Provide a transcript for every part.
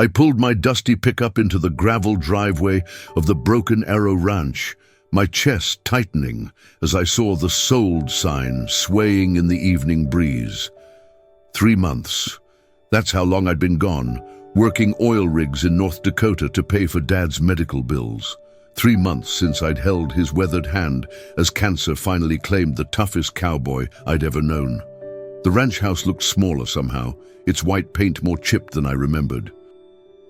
I pulled my dusty pickup into the gravel driveway of the Broken Arrow Ranch, my chest tightening as I saw the sold sign swaying in the evening breeze. 3 months. That's how long I'd been gone, working oil rigs in North Dakota to pay for Dad's medical bills. 3 months since I'd held his weathered hand as cancer finally claimed the toughest cowboy I'd ever known. The ranch house looked smaller somehow, its white paint more chipped than I remembered.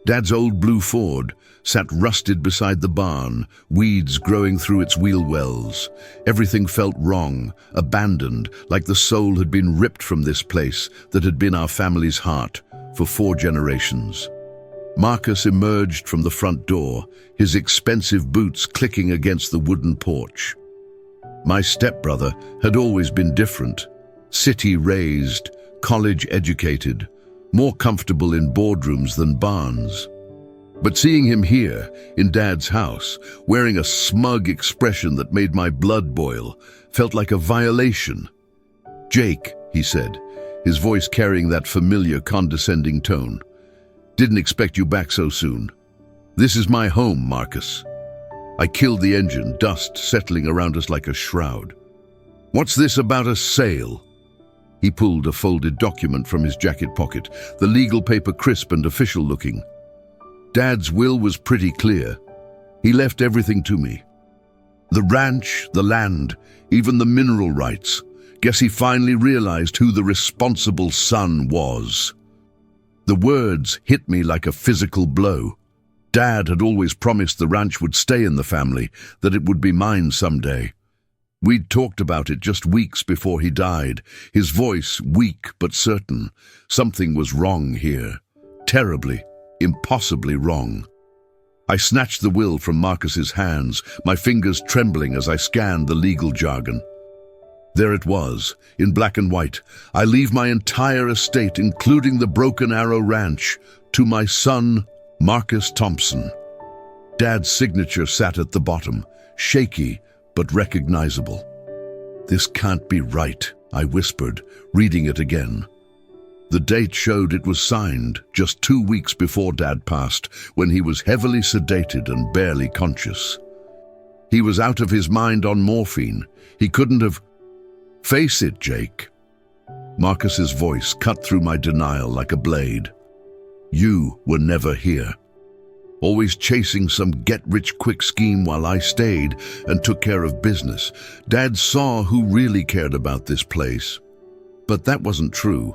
Dad's old blue Ford sat rusted beside the barn, weeds growing through its wheel wells. Everything felt wrong, abandoned, like the soul had been ripped from this place that had been our family's heart for 4 generations. Marcus emerged from the front door, his expensive boots clicking against the wooden porch. My stepbrother had always been different, city-raised, college-educated, more comfortable in boardrooms than barns. But seeing him here, in Dad's house, wearing a smug expression that made my blood boil, felt like a violation. "Jake," he said, his voice carrying that familiar condescending tone. "Didn't expect you back so soon. This is my home, Marcus." I killed the engine, dust settling around us like a shroud. "What's this about a sale?" He pulled a folded document from his jacket pocket, the legal paper crisp and official looking. Dad's will was pretty clear. He left everything to me. The ranch, the land, even the mineral rights. Guess he finally realized who the responsible son was. The words hit me like a physical blow. Dad had always promised the ranch would stay in the family, that it would be mine someday. We'd talked about it just weeks before he died, his voice weak but certain. Something was wrong here. Terribly, impossibly wrong. I snatched the will from Marcus's hands, my fingers trembling as I scanned the legal jargon. There it was, in black and white. I leave my entire estate, including the Broken Arrow Ranch, to my son, Marcus Thompson. Dad's signature sat at the bottom, shaky but recognizable. "This can't be right," I whispered, reading it again. The date showed it was signed just 2 weeks before Dad passed, when he was heavily sedated and barely conscious. He was out of his mind on morphine. He couldn't have... "Face it, Jake." Marcus's voice cut through my denial like a blade. "You were never here. Always chasing some get-rich-quick scheme while I stayed and took care of business. Dad saw who really cared about this place." But that wasn't true.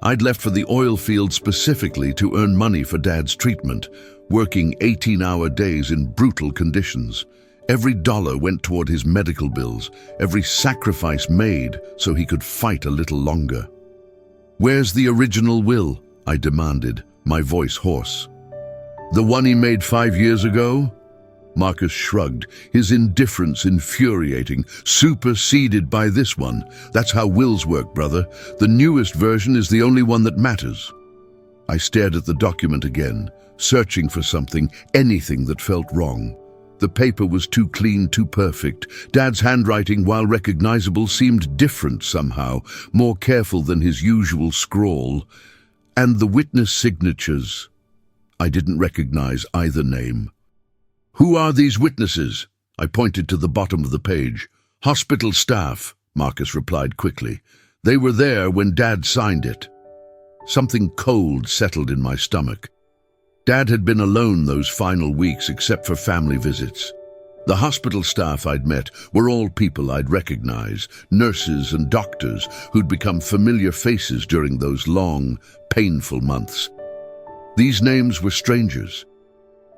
I'd left for the oil field specifically to earn money for Dad's treatment, working 18-hour days in brutal conditions. Every dollar went toward his medical bills, every sacrifice made so he could fight a little longer. "Where's the original will?" I demanded, my voice hoarse. "The one he made 5 years ago?" Marcus shrugged, his indifference infuriating, superseded by this one. "That's how wills work, brother. The newest version is the only one that matters." I stared at the document again, searching for something, anything that felt wrong. The paper was too clean, too perfect. Dad's handwriting, while recognizable, seemed different somehow, more careful than his usual scrawl. And the witness signatures. I didn't recognize either name. "Who are these witnesses?" I pointed to the bottom of the page. "Hospital staff," Marcus replied quickly. "They were there when Dad signed it." Something cold settled in my stomach. Dad had been alone those final weeks except for family visits. The hospital staff I'd met were all people I'd recognize, nurses and doctors who'd become familiar faces during those long, painful months. These names were strangers.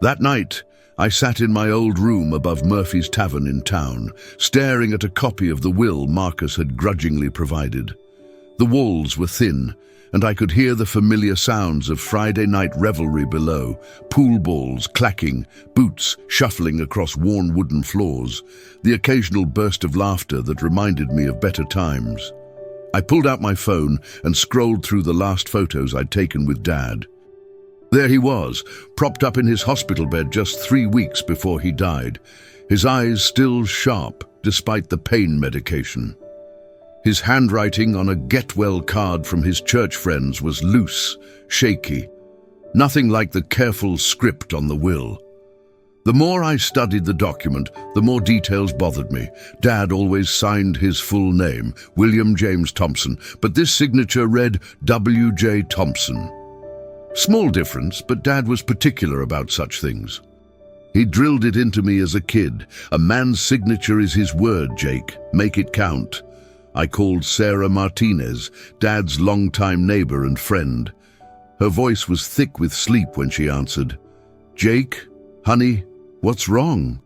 That night, I sat in my old room above Murphy's Tavern in town, staring at a copy of the will Marcus had grudgingly provided. The walls were thin, and I could hear the familiar sounds of Friday night revelry below, pool balls clacking, boots shuffling across worn wooden floors, the occasional burst of laughter that reminded me of better times. I pulled out my phone and scrolled through the last photos I'd taken with Dad. There he was, propped up in his hospital bed just 3 weeks before he died, his eyes still sharp despite the pain medication. His handwriting on a get-well card from his church friends was loose, shaky. Nothing like the careful script on the will. The more I studied the document, the more details bothered me. Dad always signed his full name, William James Thompson, but this signature read W.J. Thompson. Small difference, but Dad was particular about such things. He drilled it into me as a kid. A man's signature is his word, Jake. Make it count. I called Sarah Martinez, Dad's longtime neighbor and friend. Her voice was thick with sleep when she answered. Jake, honey, what's wrong?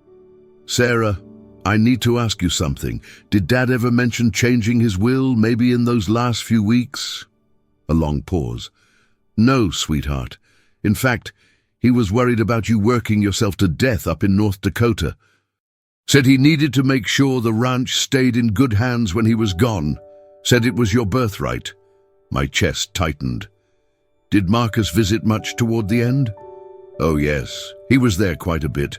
Sarah, I need to ask you something. Did Dad ever mention changing his will, maybe in those last few weeks? A long pause. No, sweetheart. In fact, he was worried about you working yourself to death up in North Dakota. Said he needed to make sure the ranch stayed in good hands when he was gone. Said it was your birthright. My chest tightened. Did Marcus visit much toward the end? Oh yes, he was there quite a bit.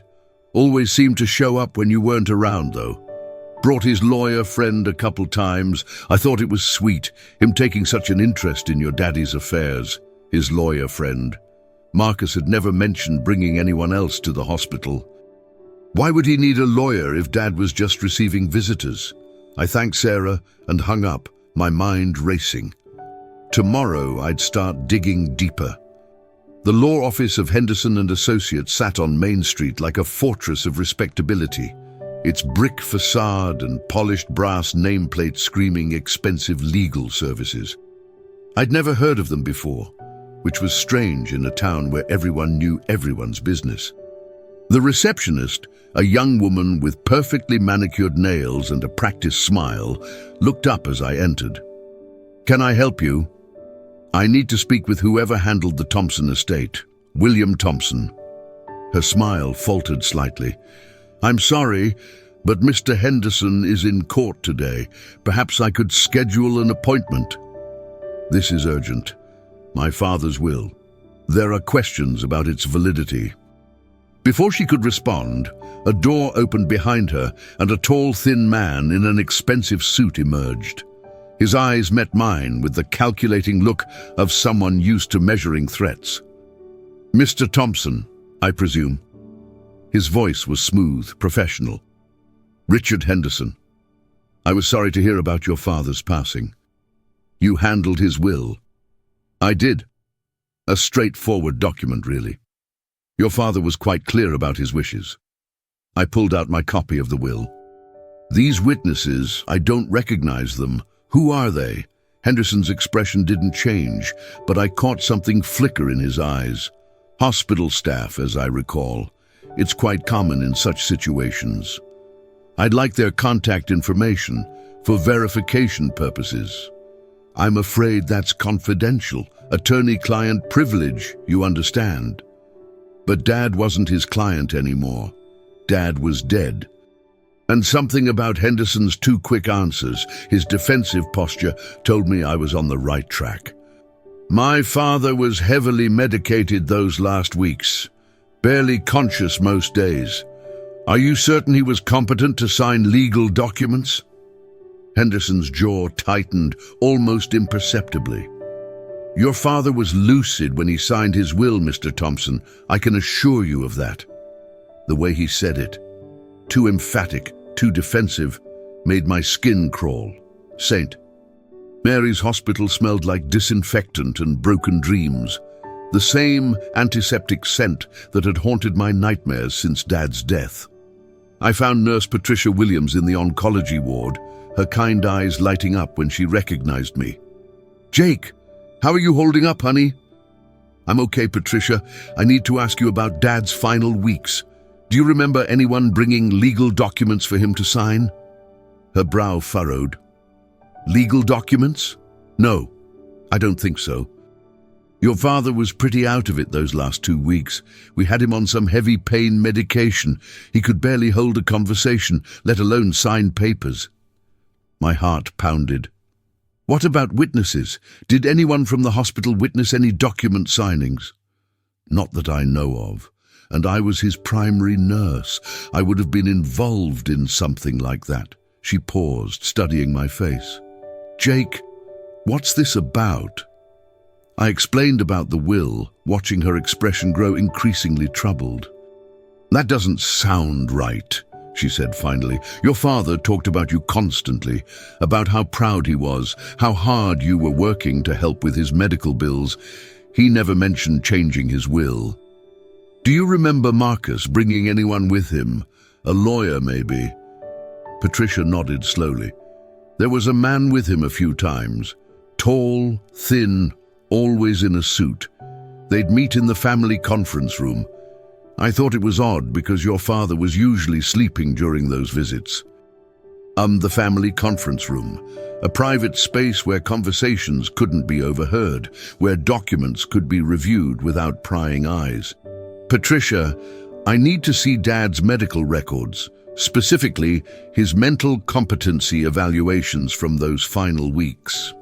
Always seemed to show up when you weren't around, though. Brought his lawyer friend a couple times. I thought it was sweet, him taking such an interest in your daddy's affairs. His lawyer friend. Marcus had never mentioned bringing anyone else to the hospital. Why would he need a lawyer if Dad was just receiving visitors? I thanked Sarah and hung up, my mind racing. Tomorrow I'd start digging deeper. The law office of Henderson and Associates sat on Main Street like a fortress of respectability, its brick facade and polished brass nameplate screaming expensive legal services. I'd never heard of them before, which was strange in a town where everyone knew everyone's business. The receptionist, a young woman with perfectly manicured nails and a practiced smile, looked up as I entered. Can I help you? I need to speak with whoever handled the Thompson estate, William Thompson. Her smile faltered slightly. I'm sorry, but Mr. Henderson is in court today. Perhaps I could schedule an appointment. This is urgent. My father's will. There are questions about its validity. Before she could respond, a door opened behind her and a tall, thin man in an expensive suit emerged. His eyes met mine with the calculating look of someone used to measuring threats. Mr. Thompson, I presume. His voice was smooth, professional. Richard Henderson. I was sorry to hear about your father's passing. You handled his will. I did. A straightforward document, really. Your father was quite clear about his wishes. I pulled out my copy of the will. These witnesses, I don't recognize them. Who are they? Henderson's expression didn't change, but I caught something flicker in his eyes. Hospital staff, as I recall. It's quite common in such situations. I'd like their contact information for verification purposes. I'm afraid that's confidential, attorney-client privilege, you understand. But Dad wasn't his client anymore. Dad was dead. And something about Henderson's two quick answers, his defensive posture, told me I was on the right track. My father was heavily medicated those last weeks, barely conscious most days. Are you certain he was competent to sign legal documents? Henderson's jaw tightened almost imperceptibly. Your father was lucid when he signed his will, Mr. Thompson. I can assure you of that. The way he said it, too emphatic, too defensive, made my skin crawl. Saint. Mary's hospital smelled like disinfectant and broken dreams, the same antiseptic scent that had haunted my nightmares since Dad's death. I found Nurse Patricia Williams in the oncology ward, her kind eyes lighting up when she recognized me. Jake, how are you holding up, honey? I'm okay, Patricia. I need to ask you about Dad's final weeks. Do you remember anyone bringing legal documents for him to sign? Her brow furrowed. Legal documents? No, I don't think so. Your father was pretty out of it those last 2 weeks. We had him on some heavy pain medication. He could barely hold a conversation, let alone sign papers. My heart pounded. What about witnesses? Did anyone from the hospital witness any document signings? Not that I know of. And I was his primary nurse. I would have been involved in something like that. She paused, studying my face. Jake, what's this about? I explained about the will, watching her expression grow increasingly troubled. "That doesn't sound right," she said finally. "Your father talked about you constantly, about how proud he was, how hard you were working to help with his medical bills. He never mentioned changing his will. Do you remember Marcus bringing anyone with him? A lawyer, maybe?" Patricia nodded slowly. "There was a man with him a few times. Tall, thin, always in a suit. They'd meet in the family conference room. I thought it was odd because your father was usually sleeping during those visits." The family conference room. A private space where conversations couldn't be overheard, where documents could be reviewed without prying eyes. "Patricia, I need to see Dad's medical records, specifically his mental competency evaluations from those final weeks."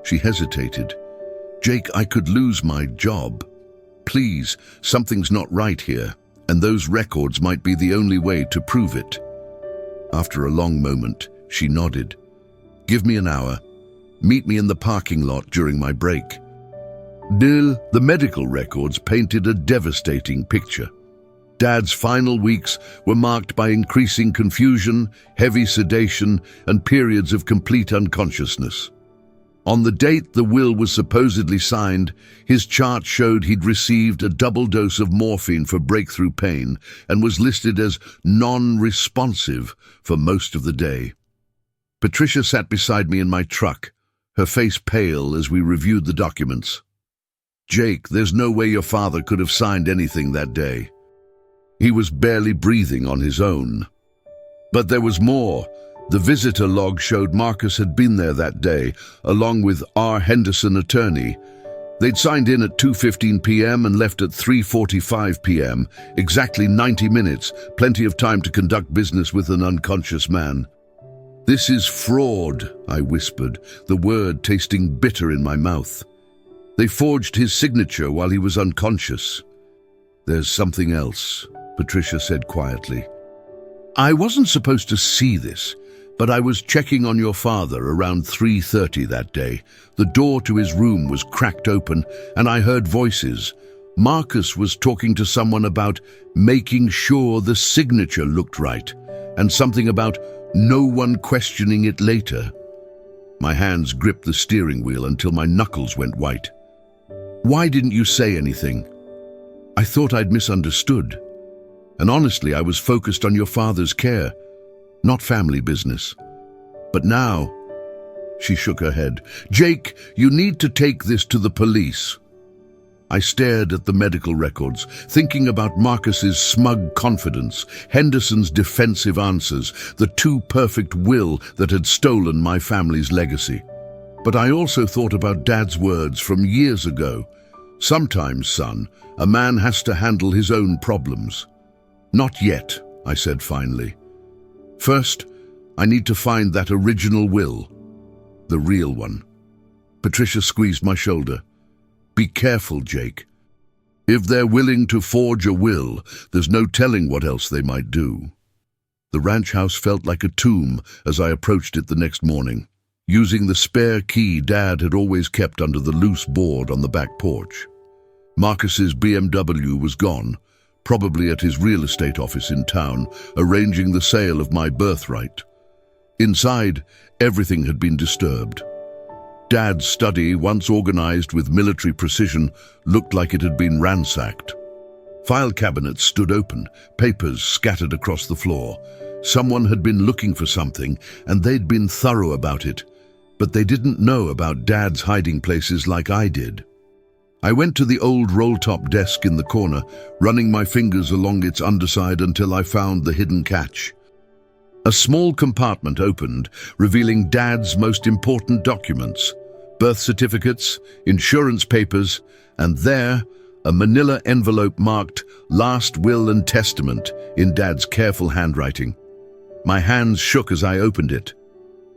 She hesitated. "Jake, I could lose my job. Please, something's not right here, and those records might be the only way to prove it." After a long moment, she nodded. "Give me an hour. Meet me in the parking lot during my break." Deal. The medical records painted a devastating picture. Dad's final weeks were marked by increasing confusion, heavy sedation, and periods of complete unconsciousness. On the date the will was supposedly signed, his chart showed he'd received a double dose of morphine for breakthrough pain and was listed as non-responsive for most of the day. Patricia sat beside me in my truck, her face pale as we reviewed the documents. "Jake, there's no way your father could have signed anything that day. He was barely breathing on his own." But there was more. The visitor log showed Marcus had been there that day, along with R. Henderson, attorney. They'd signed in at 2:15 p.m. and left at 3:45 p.m., exactly 90 minutes, plenty of time to conduct business with an unconscious man. "This is fraud," I whispered, the word tasting bitter in my mouth. "They forged his signature while he was unconscious." "There's something else," Patricia said quietly. "I wasn't supposed to see this, but I was checking on your father around 3:30 that day. The door to his room was cracked open, and I heard voices. Marcus was talking to someone about making sure the signature looked right, and something about no one questioning it later." My hands gripped the steering wheel until my knuckles went white. "Why didn't you say anything?" "I thought I'd misunderstood. And honestly, I was focused on your father's care, not family business. But now..." She shook her head. "Jake, you need to take this to the police." I stared at the medical records, thinking about Marcus's smug confidence, Henderson's defensive answers, the too perfect will that had stolen my family's legacy. But I also thought about Dad's words from years ago. "Sometimes, son, a man has to handle his own problems." "Not yet," I said finally. "First, I need to find that original will. The real one." Patricia squeezed my shoulder. "Be careful, Jake. If they're willing to forge a will, there's no telling what else they might do." The ranch house felt like a tomb as I approached it the next morning, using the spare key Dad had always kept under the loose board on the back porch. Marcus's BMW was gone, probably at his real estate office in town, arranging the sale of my birthright. Inside, everything had been disturbed. Dad's study, once organized with military precision, looked like it had been ransacked. File cabinets stood open, papers scattered across the floor. Someone had been looking for something, and they'd been thorough about it, but they didn't know about Dad's hiding places like I did. I went to the old roll-top desk in the corner, running my fingers along its underside until I found the hidden catch. A small compartment opened, revealing Dad's most important documents: birth certificates, insurance papers, and there, a manila envelope marked "Last Will and Testament" in Dad's careful handwriting. My hands shook as I opened it.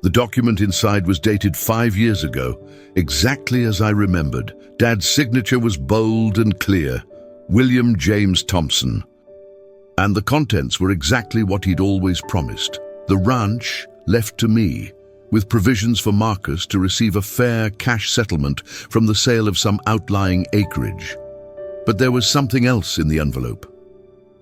The document inside was dated 5 years ago, exactly as I remembered. Dad's signature was bold and clear: William James Thompson. And the contents were exactly what he'd always promised. The ranch left to me, with provisions for Marcus to receive a fair cash settlement from the sale of some outlying acreage. But there was something else in the envelope.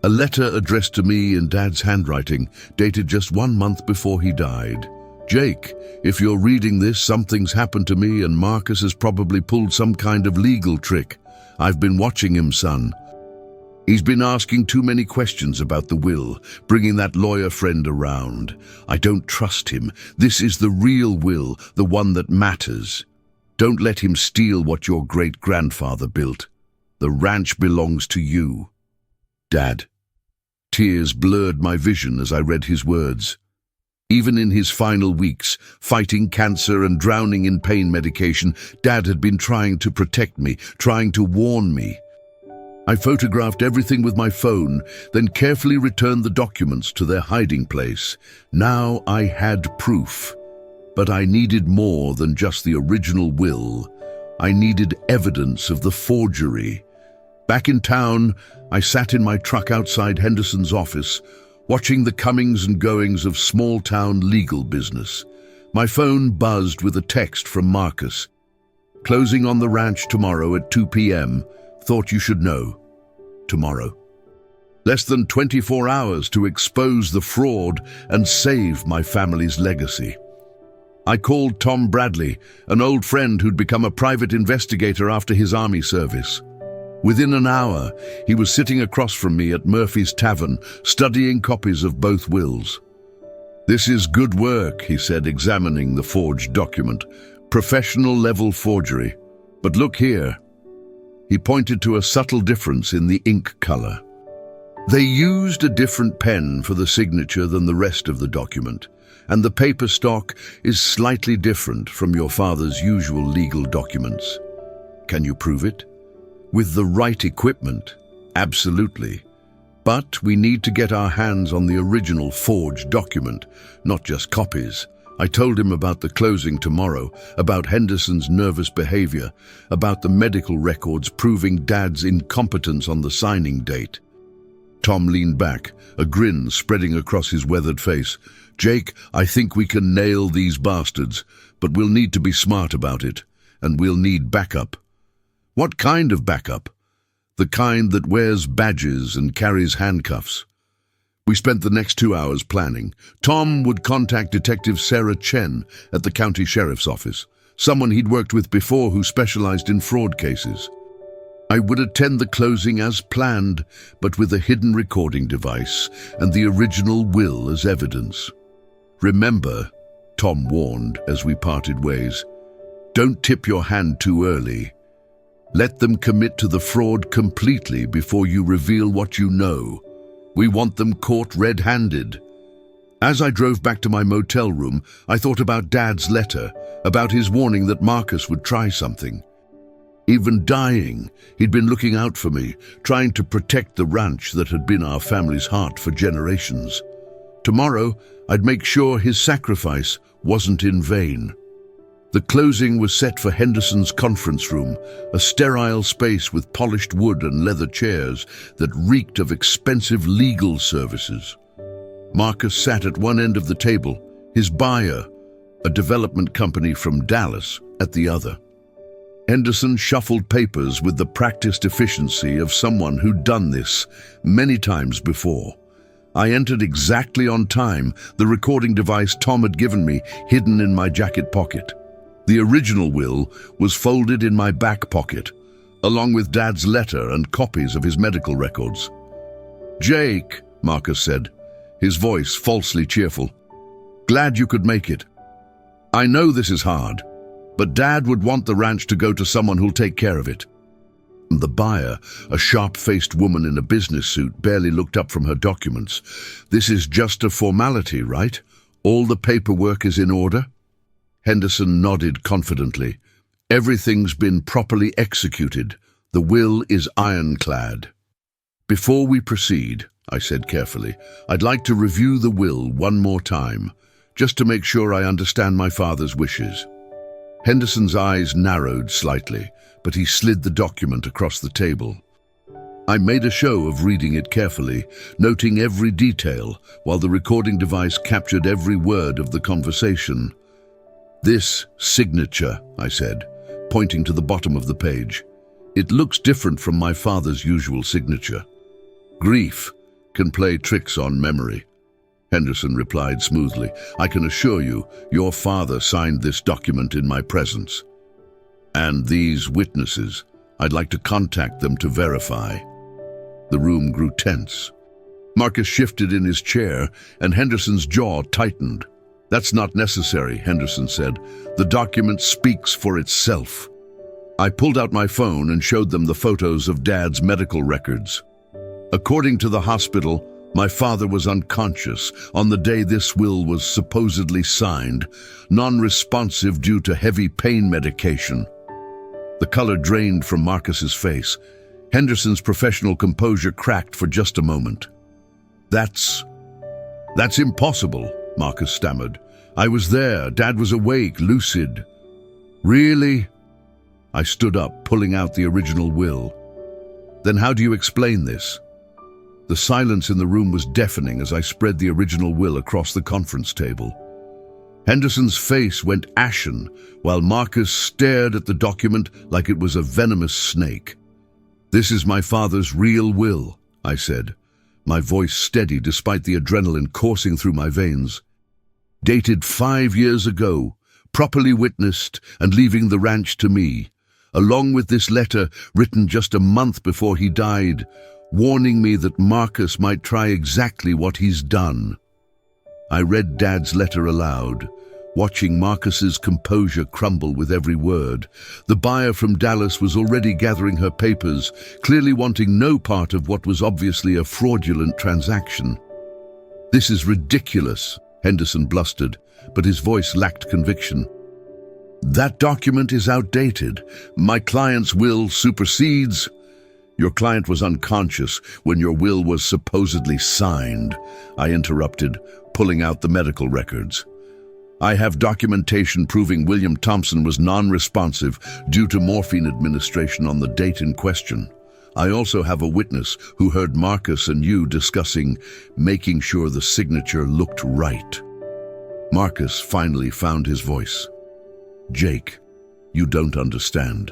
A letter addressed to me in Dad's handwriting, dated just 1 month before he died. "Jake, if you're reading this, something's happened to me and Marcus has probably pulled some kind of legal trick. I've been watching him, son. He's been asking too many questions about the will, bringing that lawyer friend around. I don't trust him. This is the real will, the one that matters. Don't let him steal what your great-grandfather built. The ranch belongs to you. Dad." Tears blurred my vision as I read his words. Even in his final weeks, fighting cancer and drowning in pain medication, Dad had been trying to protect me, trying to warn me. I photographed everything with my phone, then carefully returned the documents to their hiding place. Now I had proof. But I needed more than just the original will. I needed evidence of the forgery. Back in town, I sat in my truck outside Henderson's office, watching the comings and goings of small-town legal business. My phone buzzed with a text from Marcus. "Closing on the ranch tomorrow at 2 p.m. Thought you should know. Tomorrow." Less than 24 hours to expose the fraud and save my family's legacy. I called Tom Bradley, an old friend who'd become a private investigator after his army service. Within an hour, he was sitting across from me at Murphy's Tavern, studying copies of both wills. "This is good work," he said, examining the forged document. "Professional-level forgery. But look here." He pointed to a subtle difference in the ink color. They used a different pen for the signature than the rest of the document, and the paper stock is slightly different from your father's usual legal documents. Can you prove it? With the right equipment, absolutely. But we need to get our hands on the original forged document, not just copies. I told him about the closing tomorrow, about Henderson's nervous behavior, about the medical records proving Dad's incompetence on the signing date. Tom leaned back, a grin spreading across his weathered face. "Jake, I think we can nail these bastards, but we'll need to be smart about it, and we'll need backup." "What kind of backup?" "The kind that wears badges and carries handcuffs." We spent the next 2 hours planning. Tom would contact Detective Sarah Chen at the county sheriff's office, someone he'd worked with before who specialized in fraud cases. I would attend the closing as planned, but with a hidden recording device and the original will as evidence. "Remember," Tom warned as we parted ways, "don't tip your hand too early. Let them commit to the fraud completely before you reveal what you know. We want them caught red-handed." As I drove back to my motel room, I thought about Dad's letter, about his warning that Marcus would try something. Even dying, he'd been looking out for me, trying to protect the ranch that had been our family's heart for generations. Tomorrow, I'd make sure his sacrifice wasn't in vain. The closing was set for Henderson's conference room, a sterile space with polished wood and leather chairs that reeked of expensive legal services. Marcus sat at one end of the table, his buyer, a development company from Dallas, at the other. Henderson shuffled papers with the practiced efficiency of someone who'd done this many times before. I entered exactly on time, the recording device Tom had given me hidden in my jacket pocket. The original will was folded in my back pocket, along with Dad's letter and copies of his medical records. "Jake," Marcus said, his voice falsely cheerful, "glad you could make it. I know this is hard, but Dad would want the ranch to go to someone who'll take care of it." The buyer, a sharp-faced woman in a business suit, barely looked up from her documents. "This is just a formality, right? All the paperwork is in order?" Henderson nodded confidently. "Everything's been properly executed. The will is ironclad." "Before we proceed," I said carefully, "I'd like to review the will one more time, just to make sure I understand my father's wishes." Henderson's eyes narrowed slightly, but he slid the document across the table. I made a show of reading it carefully, noting every detail, while the recording device captured every word of the conversation. "This signature," I said, pointing to the bottom of the page. "It looks different from my father's usual signature. Grief can play tricks on memory." Henderson replied smoothly, "I can assure you, your father signed this document in my presence. And these witnesses, I'd like to contact them to verify." The room grew tense. Marcus shifted in his chair, and Henderson's jaw tightened. "That's not necessary," Henderson said. "The document speaks for itself." I pulled out my phone and showed them the photos of Dad's medical records. According to the hospital, my father was unconscious on the day this will was supposedly signed, non-responsive due to heavy pain medication. The color drained from Marcus's face. Henderson's professional composure cracked for just a moment. That's impossible," Marcus stammered. "I was there. Dad was awake, lucid." "Really?" I stood up, pulling out the original will. "Then how do you explain this?" The silence in the room was deafening as I spread the original will across the conference table. Henderson's face went ashen, while Marcus stared at the document like it was a venomous snake. "This is my father's real will," I said, my voice steady despite the adrenaline coursing through my veins. "Dated 5 years ago, properly witnessed and leaving the ranch to me, along with this letter written just a month before he died, warning me that Marcus might try exactly what he's done." I read Dad's letter aloud, watching Marcus's composure crumble with every word. The buyer from Dallas was already gathering her papers, clearly wanting no part of what was obviously a fraudulent transaction. "This is ridiculous," Henderson blustered, but his voice lacked conviction. "That document is outdated. My client's will supersedes." "Your client was unconscious when your will was supposedly signed," I interrupted, pulling out the medical records. "I have documentation proving William Thompson was non-responsive due to morphine administration on the date in question. I also have a witness who heard Marcus and you discussing making sure the signature looked right." Marcus finally found his voice. "Jake, you don't understand.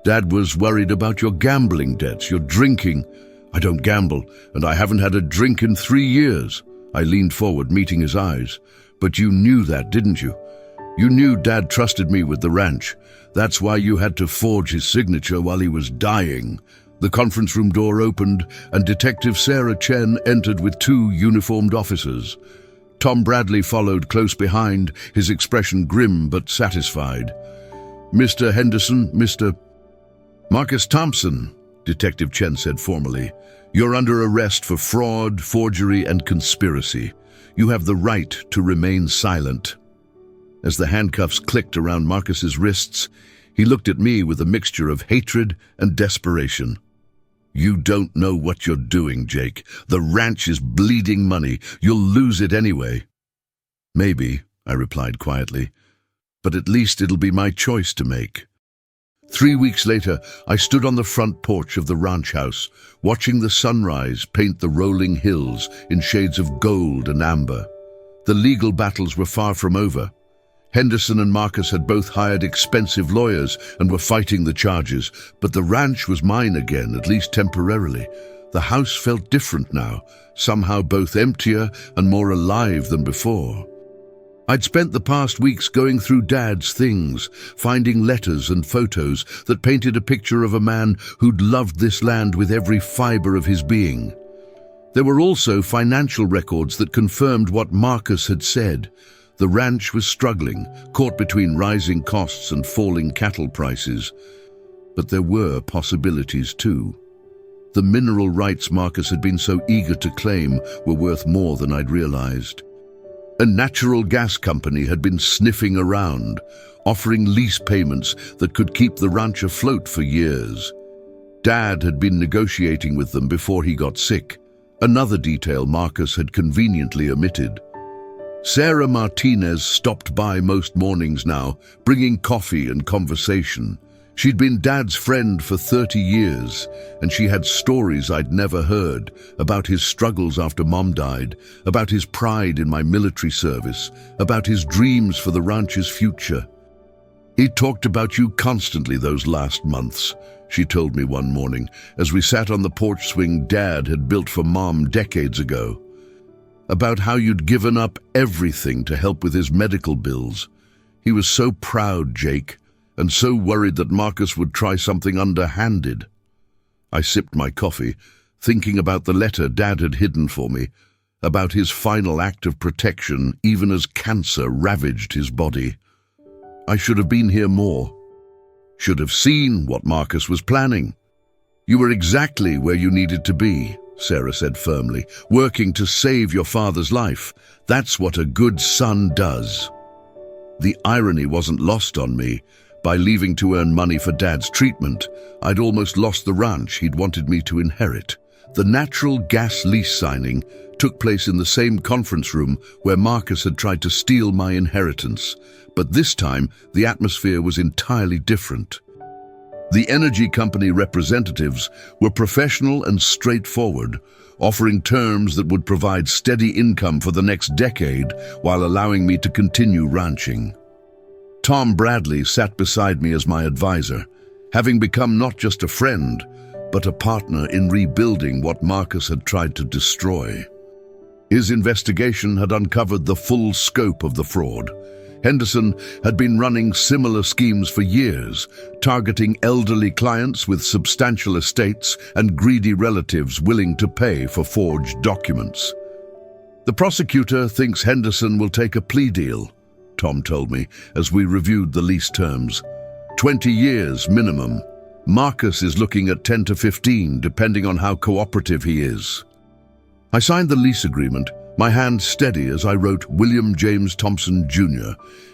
Dad was worried about your gambling debts, your drinking." "I don't gamble, and I haven't had a drink in 3 years." I leaned forward, meeting his eyes. "But you knew that, didn't you? You knew Dad trusted me with the ranch. That's why you had to forge his signature while he was dying." The conference room door opened, and Detective Sarah Chen entered with 2 uniformed officers. Tom Bradley followed close behind, his expression grim but satisfied. "Mr. Henderson, Mr. Marcus Thompson," Detective Chen said formally, "you're under arrest for fraud, forgery, and conspiracy. You have the right to remain silent." As the handcuffs clicked around Marcus's wrists, he looked at me with a mixture of hatred and desperation. "You don't know what you're doing, Jake. The ranch is bleeding money. You'll lose it anyway." "Maybe," I replied quietly, "but at least it'll be my choice to make." 3 weeks later, I stood on the front porch of the ranch house, watching the sunrise paint the rolling hills in shades of gold and amber. The legal battles were far from over. Henderson and Marcus had both hired expensive lawyers and were fighting the charges, but the ranch was mine again, at least temporarily. The house felt different now, somehow both emptier and more alive than before. I'd spent the past weeks going through Dad's things, finding letters and photos that painted a picture of a man who'd loved this land with every fiber of his being. There were also financial records that confirmed what Marcus had said. The ranch was struggling, caught between rising costs and falling cattle prices. But there were possibilities too. The mineral rights Marcus had been so eager to claim were worth more than I'd realized. A natural gas company had been sniffing around, offering lease payments that could keep the ranch afloat for years. Dad had been negotiating with them before he got sick, another detail Marcus had conveniently omitted. Sarah Martinez stopped by most mornings now, bringing coffee and conversation. She'd been Dad's friend for 30 years, and she had stories I'd never heard about his struggles after Mom died, about his pride in my military service, about his dreams for the ranch's future. "He talked about you constantly those last months," she told me one morning, as we sat on the porch swing Dad had built for Mom decades ago. "About how you'd given up everything to help with his medical bills. He was so proud, Jake, and so worried that Marcus would try something underhanded." I sipped my coffee, thinking about the letter Dad had hidden for me, about his final act of protection even as cancer ravaged his body. I should have been here more. Should have seen what Marcus was planning. "You were exactly where you needed to be," Sarah said firmly, "working to save your father's life. That's what a good son does." The irony wasn't lost on me. By leaving to earn money for Dad's treatment, I'd almost lost the ranch he'd wanted me to inherit. The natural gas lease signing took place in the same conference room where Marcus had tried to steal my inheritance, but this time the atmosphere was entirely different. The energy company representatives were professional and straightforward, offering terms that would provide steady income for the next decade while allowing me to continue ranching. Tom Bradley sat beside me as my advisor, having become not just a friend, but a partner in rebuilding what Marcus had tried to destroy. His investigation had uncovered the full scope of the fraud. Henderson had been running similar schemes for years, targeting elderly clients with substantial estates and greedy relatives willing to pay for forged documents. "The prosecutor thinks Henderson will take a plea deal," Tom told me as we reviewed the lease terms. 20 years minimum. Marcus is looking at 10 to 15, depending on how cooperative he is. I signed the lease agreement, my hand steady as I wrote William James Thompson, Jr.,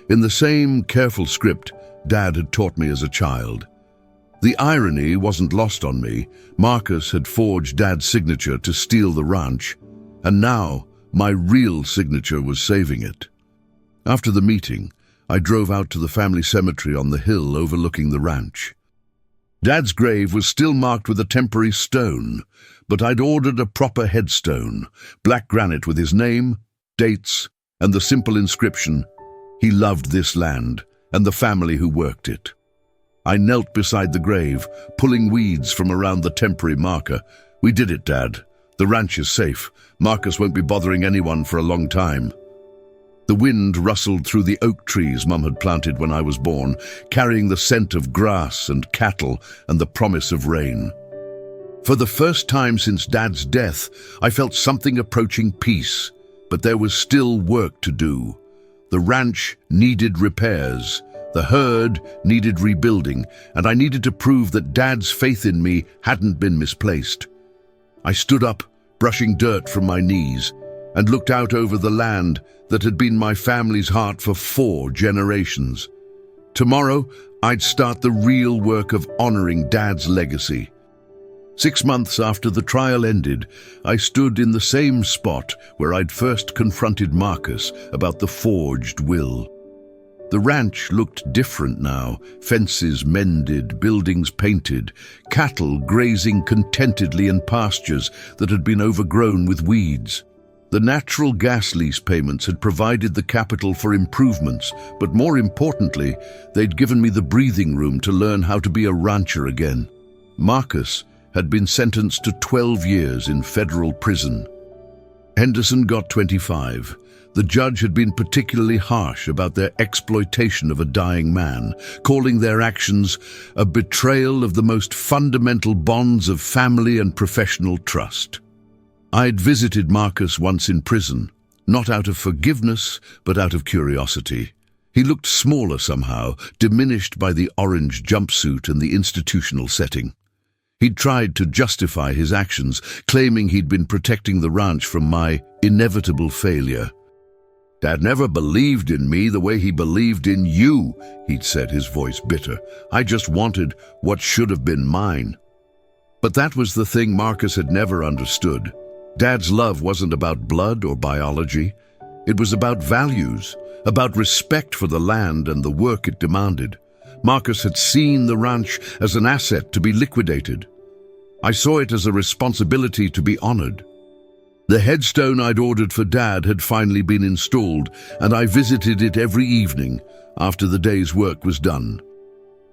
in the same careful script Dad had taught me as a child. The irony wasn't lost on me. Marcus had forged Dad's signature to steal the ranch, and now my real signature was saving it. After the meeting, I drove out to the family cemetery on the hill overlooking the ranch. Dad's grave was still marked with a temporary stone, but I'd ordered a proper headstone, black granite with his name, dates, and the simple inscription, "He loved this land and the family who worked it." I knelt beside the grave, pulling weeds from around the temporary marker. "We did it, Dad. The ranch is safe. Marcus won't be bothering anyone for a long time." The wind rustled through the oak trees Mum had planted when I was born, carrying the scent of grass and cattle and the promise of rain. For the first time since Dad's death, I felt something approaching peace, but there was still work to do. The ranch needed repairs, the herd needed rebuilding, and I needed to prove that Dad's faith in me hadn't been misplaced. I stood up, brushing dirt from my knees, and looked out over the land that had been my family's heart for 4 generations. Tomorrow, I'd start the real work of honoring Dad's legacy. 6 months after the trial ended, I stood in the same spot where I'd first confronted Marcus about the forged will. The ranch looked different now, fences mended, buildings painted, cattle grazing contentedly in pastures that had been overgrown with weeds. The natural gas lease payments had provided the capital for improvements, but more importantly, they'd given me the breathing room to learn how to be a rancher again. Marcus had been sentenced to 12 years in federal prison. Henderson got 25. The judge had been particularly harsh about their exploitation of a dying man, calling their actions a betrayal of the most fundamental bonds of family and professional trust. I'd visited Marcus once in prison, not out of forgiveness, but out of curiosity. He looked smaller somehow, diminished by the orange jumpsuit and the institutional setting. He'd tried to justify his actions, claiming he'd been protecting the ranch from my inevitable failure. "Dad never believed in me the way he believed in you," he'd said, his voice bitter. "I just wanted what should have been mine." But that was the thing Marcus had never understood. Dad's love wasn't about blood or biology. It was about values, about respect for the land and the work it demanded. Marcus had seen the ranch as an asset to be liquidated. I saw it as a responsibility to be honored. The headstone I'd ordered for Dad had finally been installed, and I visited it every evening after the day's work was done.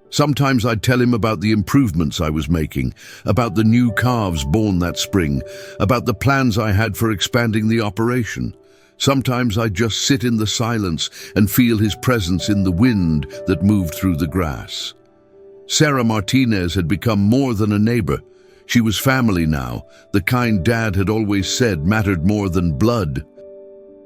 Sometimes I'd tell him about the improvements I was making, about the new calves born that spring, about the plans I had for expanding the operation. Sometimes I'd just sit in the silence and feel his presence in the wind that moved through the grass. Sarah Martinez had become more than a neighbor. She was family now, the kind Dad had always said mattered more than blood.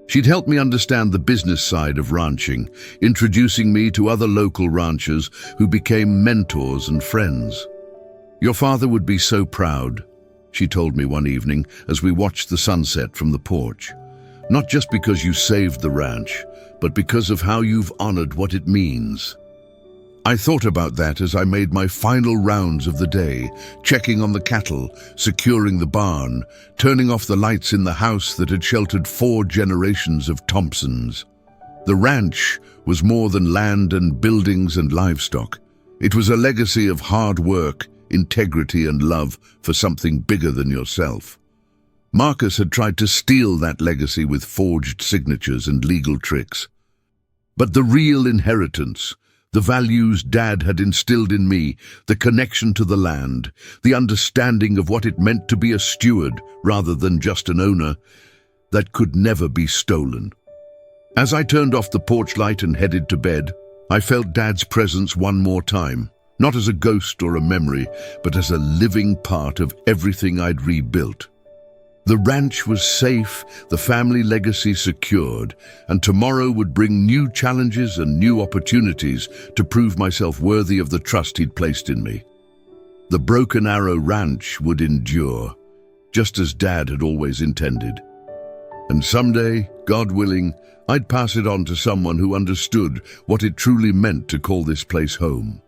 She'd helped me understand the business side of ranching, introducing me to other local ranchers who became mentors and friends. "Your father would be so proud," she told me one evening as we watched the sunset from the porch. "Not just because you saved the ranch, but because of how you've honored what it means." I thought about that as I made my final rounds of the day, checking on the cattle, securing the barn, turning off the lights in the house that had sheltered 4 generations of Thompsons. The ranch was more than land and buildings and livestock. It was a legacy of hard work, integrity and love for something bigger than yourself. Marcus had tried to steal that legacy with forged signatures and legal tricks. But the real inheritance, the values Dad had instilled in me, the connection to the land, the understanding of what it meant to be a steward rather than just an owner, that could never be stolen. As I turned off the porch light and headed to bed, I felt Dad's presence one more time, not as a ghost or a memory, but as a living part of everything I'd rebuilt. The ranch was safe, the family legacy secured, and tomorrow would bring new challenges and new opportunities to prove myself worthy of the trust he'd placed in me. The Broken Arrow Ranch would endure, just as Dad had always intended. And someday, God willing, I'd pass it on to someone who understood what it truly meant to call this place home.